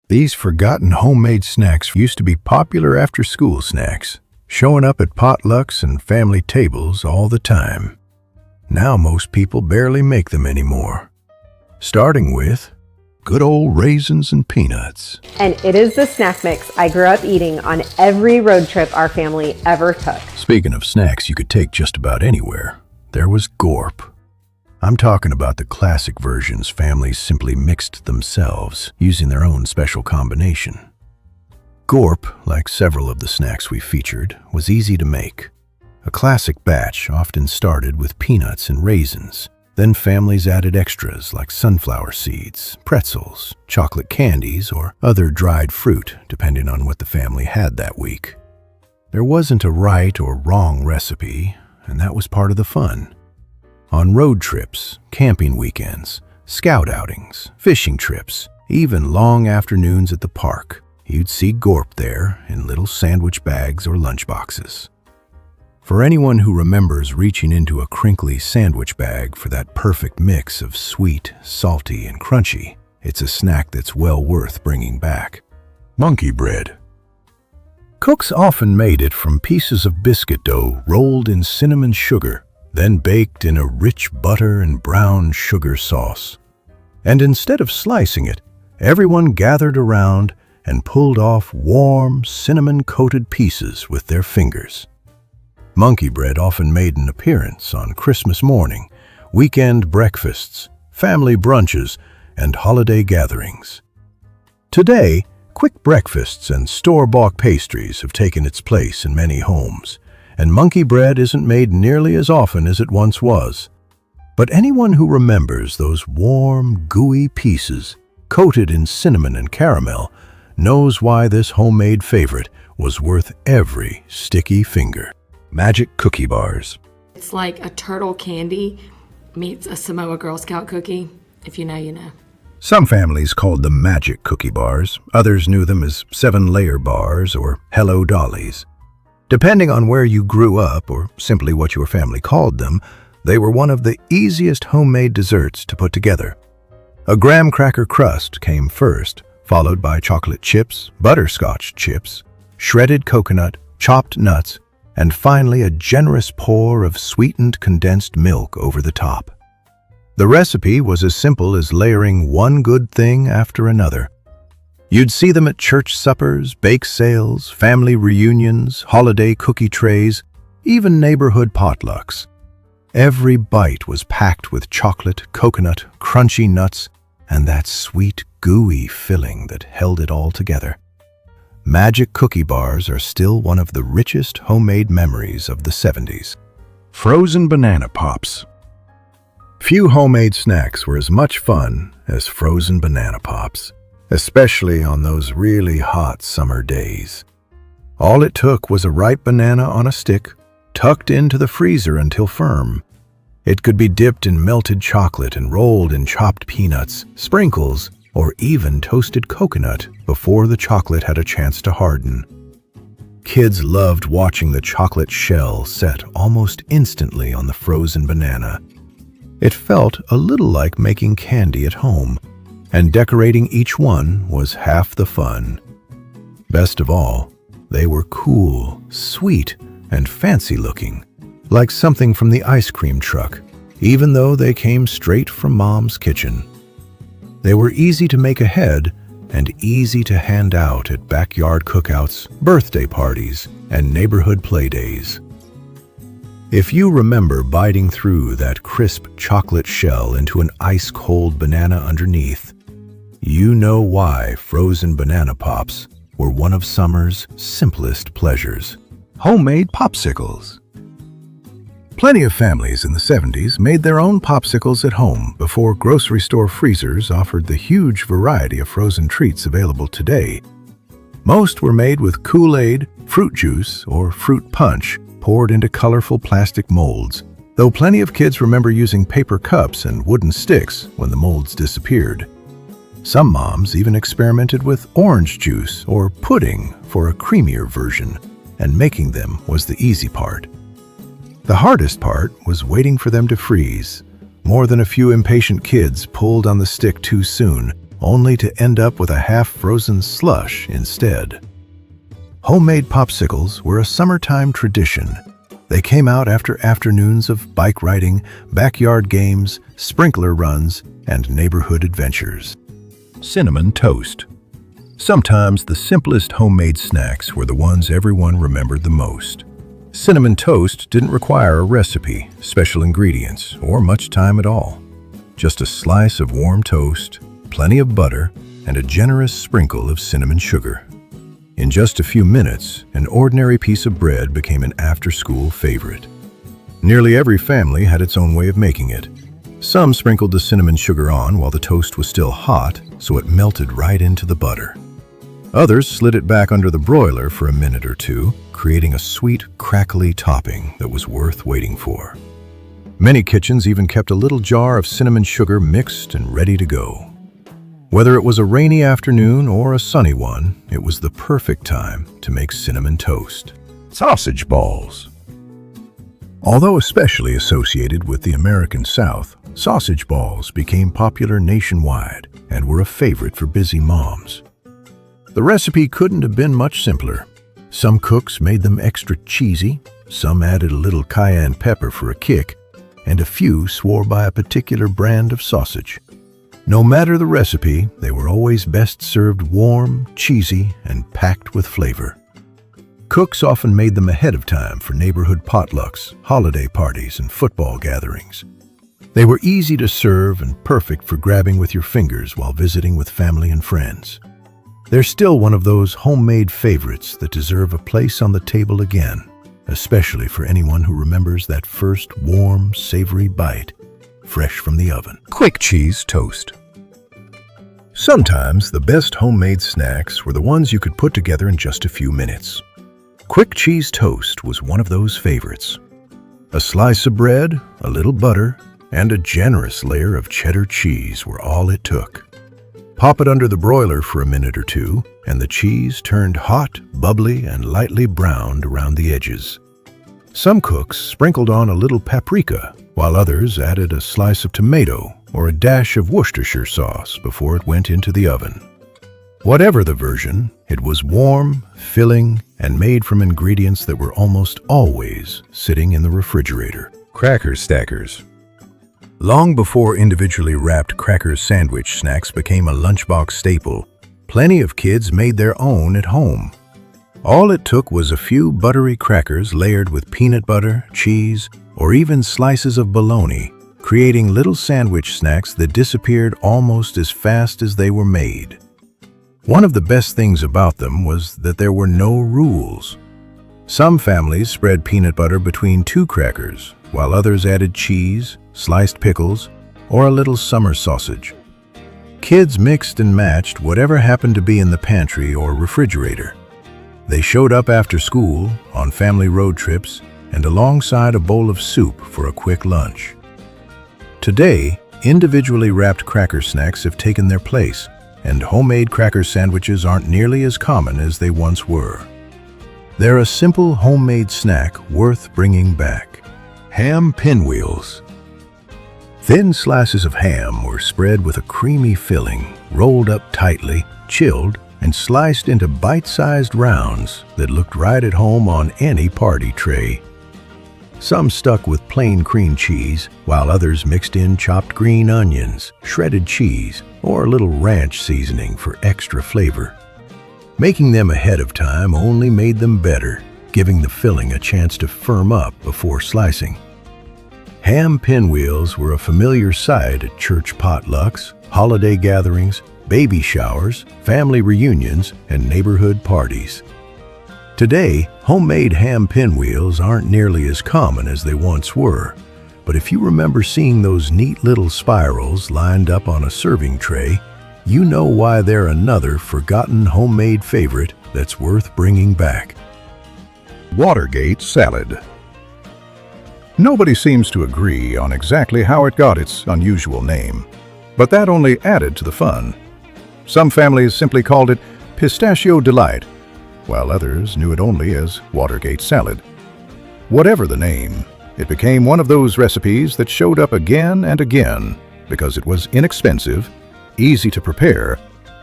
These forgotten homemade snacks used to be popular after-school snacks, showing up at potlucks and family tables all the time. Now most people barely make them anymore. Starting with good old raisins and peanuts. And it is the snack mix I grew up eating on every road trip our family ever took. Speaking of snacks you could take just about anywhere, there was Gorp. I'm talking about the classic versions families simply mixed themselves, using their own special combination. Gorp, like several of the snacks we featured, was easy to make. A classic batch often started with peanuts and raisins. Then families added extras like sunflower seeds, pretzels, chocolate candies, or other dried fruit, depending on what the family had that week. There wasn't a right or wrong recipe, and that was part of the fun. On road trips, camping weekends, scout outings, fishing trips, even long afternoons at the park, you'd see Gorp there in little sandwich bags or lunchboxes. For anyone who remembers reaching into a crinkly sandwich bag for that perfect mix of sweet, salty, and crunchy, it's a snack that's well worth bringing back. Monkey bread. Cooks often made it from pieces of biscuit dough rolled in cinnamon sugar, then baked in a rich butter and brown sugar sauce. And instead of slicing it, everyone gathered around and pulled off warm, cinnamon-coated pieces with their fingers. Monkey bread often made an appearance on Christmas morning, weekend breakfasts, family brunches, and holiday gatherings. Today, quick breakfasts and store-bought pastries have taken its place in many homes, and monkey bread isn't made nearly as often as it once was. But anyone who remembers those warm, gooey pieces, coated in cinnamon and caramel, knows why this homemade favorite was worth every sticky finger. Magic cookie bars. It's like a turtle candy meets a Samoa Girl Scout cookie. If you know, you know. Some families called them magic cookie bars. Others knew them as 7-layer bars or Hello Dollies. Depending on where you grew up or simply what your family called them, they were one of the easiest homemade desserts to put together. A graham cracker crust came first, followed by chocolate chips, butterscotch chips, shredded coconut, chopped nuts, and finally a generous pour of sweetened condensed milk over the top. The recipe was as simple as layering one good thing after another. You'd see them at church suppers, bake sales, family reunions, holiday cookie trays, even neighborhood potlucks. Every bite was packed with chocolate, coconut, crunchy nuts, and that sweet, gooey filling that held it all together. Magic cookie bars are still one of the richest homemade memories of the 70s. Frozen banana pops. Few homemade snacks were as much fun as frozen banana pops, especially on those really hot summer days. All it took was a ripe banana on a stick, tucked into the freezer until firm. It could be dipped in melted chocolate and rolled in chopped peanuts, sprinkles, or even toasted coconut before the chocolate had a chance to harden. Kids loved watching the chocolate shell set almost instantly on the frozen banana. It felt a little like making candy at home, and decorating each one was half the fun. Best of all, they were cool, sweet, and fancy-looking, like something from the ice cream truck, even though they came straight from Mom's kitchen. They were easy to make ahead and easy to hand out at backyard cookouts, birthday parties, and neighborhood playdays. If you remember biting through that crisp chocolate shell into an ice-cold banana underneath, you know why frozen banana pops were one of summer's simplest pleasures. Homemade popsicles. Plenty of families in the 70s made their own popsicles at home before grocery store freezers offered the huge variety of frozen treats available today. Most were made with Kool-Aid, fruit juice, or fruit punch poured into colorful plastic molds, though plenty of kids remember using paper cups and wooden sticks when the molds disappeared. Some moms even experimented with orange juice or pudding for a creamier version, and making them was the easy part. The hardest part was waiting for them to freeze. More than a few impatient kids pulled on the stick too soon, only to end up with a half-frozen slush instead. Homemade popsicles were a summertime tradition. They came out after afternoons of bike riding, backyard games, sprinkler runs, and neighborhood adventures. Cinnamon toast. Sometimes the simplest homemade snacks were the ones everyone remembered the most. Cinnamon toast didn't require a recipe, special ingredients, or much time at all. Just a slice of warm toast, plenty of butter, and a generous sprinkle of cinnamon sugar. In just a few minutes, an ordinary piece of bread became an after-school favorite. Nearly every family had its own way of making it. Some sprinkled the cinnamon sugar on while the toast was still hot, so it melted right into the butter. Others slid it back under the broiler for a minute or two, creating a sweet, crackly topping that was worth waiting for. Many kitchens even kept a little jar of cinnamon sugar mixed and ready to go. Whether it was a rainy afternoon or a sunny one, it was the perfect time to make cinnamon toast. Sausage balls. Although especially associated with the American South, sausage balls became popular nationwide and were a favorite for busy moms. The recipe couldn't have been much simpler. Some cooks made them extra cheesy, some added a little cayenne pepper for a kick, and a few swore by a particular brand of sausage. No matter the recipe, they were always best served warm, cheesy, and packed with flavor. Cooks often made them ahead of time for neighborhood potlucks, holiday parties, and football gatherings. They were easy to serve and perfect for grabbing with your fingers while visiting with family and friends. They're still one of those homemade favorites that deserve a place on the table again, especially for anyone who remembers that first warm, savory bite, fresh from the oven. Quick cheese toast. Sometimes the best homemade snacks were the ones you could put together in just a few minutes. Quick cheese toast was one of those favorites. A slice of bread, a little butter, and a generous layer of cheddar cheese were all it took. Pop it under the broiler for a minute or two, and the cheese turned hot, bubbly, and lightly browned around the edges. Some cooks sprinkled on a little paprika, while others added a slice of tomato or a dash of Worcestershire sauce before it went into the oven. Whatever the version, it was warm, filling, and made from ingredients that were almost always sitting in the refrigerator. Cracker stackers. Long before individually wrapped cracker sandwich snacks became a lunchbox staple, plenty of kids made their own at home. All it took was a few buttery crackers layered with peanut butter, cheese, or even slices of bologna, creating little sandwich snacks that disappeared almost as fast as they were made. One of the best things about them was that there were no rules. Some families spread peanut butter between two crackers, while others added cheese, sliced pickles, or a little summer sausage. Kids mixed and matched whatever happened to be in the pantry or refrigerator. They showed up after school, on family road trips, and alongside a bowl of soup for a quick lunch. Today, individually wrapped cracker snacks have taken their place, and homemade cracker sandwiches aren't nearly as common as they once were. They're a simple homemade snack worth bringing back. Ham pinwheels. Thin slices of ham were spread with a creamy filling, rolled up tightly, chilled, and sliced into bite-sized rounds that looked right at home on any party tray. Some stuck with plain cream cheese, while others mixed in chopped green onions, shredded cheese, or a little ranch seasoning for extra flavor. Making them ahead of time only made them better, giving the filling a chance to firm up before slicing. Ham pinwheels were a familiar sight at church potlucks, holiday gatherings, baby showers, family reunions, and neighborhood parties. Today, homemade ham pinwheels aren't nearly as common as they once were, but if you remember seeing those neat little spirals lined up on a serving tray, you know why they're another forgotten homemade favorite that's worth bringing back. Watergate Salad. Nobody seems to agree on exactly how it got its unusual name, but that only added to the fun. Some families simply called it Pistachio Delight, while others knew it only as Watergate Salad. Whatever the name, it became one of those recipes that showed up again and again because it was inexpensive, easy to prepare,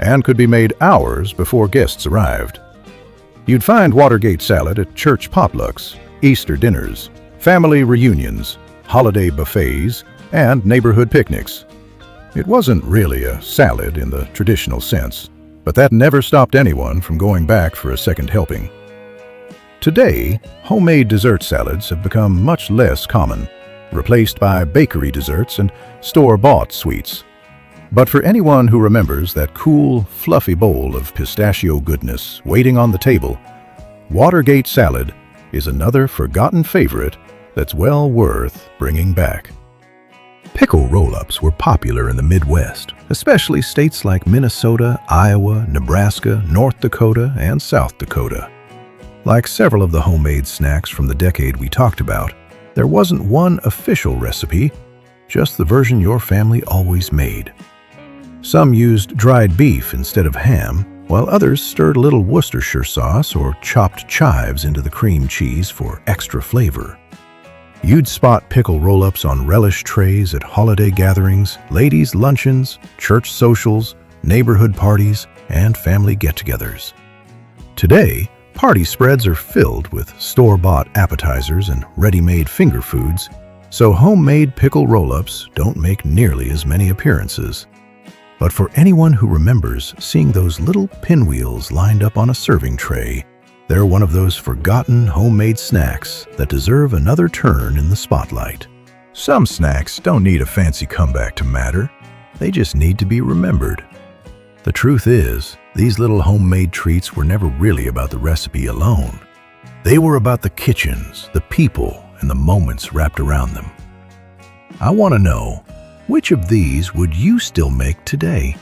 and could be made hours before guests arrived. You'd find Watergate salad at church potlucks, Easter dinners, family reunions, holiday buffets, and neighborhood picnics. It wasn't really a salad in the traditional sense, but that never stopped anyone from going back for a second helping. Today, homemade dessert salads have become much less common, replaced by bakery desserts and store-bought sweets. But for anyone who remembers that cool, fluffy bowl of pistachio goodness waiting on the table, Watergate salad is another forgotten favorite that's well worth bringing back. Pickle roll-ups were popular in the Midwest, especially states like Minnesota, Iowa, Nebraska, North Dakota, and South Dakota. Like several of the homemade snacks from the decade we talked about, there wasn't one official recipe, just the version your family always made. Some used dried beef instead of ham, while others stirred a little Worcestershire sauce or chopped chives into the cream cheese for extra flavor. You'd spot pickle roll-ups on relish trays at holiday gatherings, ladies' luncheons, church socials, neighborhood parties, and family get-togethers. Today, party spreads are filled with store-bought appetizers and ready-made finger foods, so homemade pickle roll-ups don't make nearly as many appearances. But for anyone who remembers seeing those little pinwheels lined up on a serving tray, they're one of those forgotten homemade snacks that deserve another turn in the spotlight. Some snacks don't need a fancy comeback to matter. They just need to be remembered. The truth is, these little homemade treats were never really about the recipe alone. They were about the kitchens, the people, and the moments wrapped around them. I want to know, which of these would you still make today?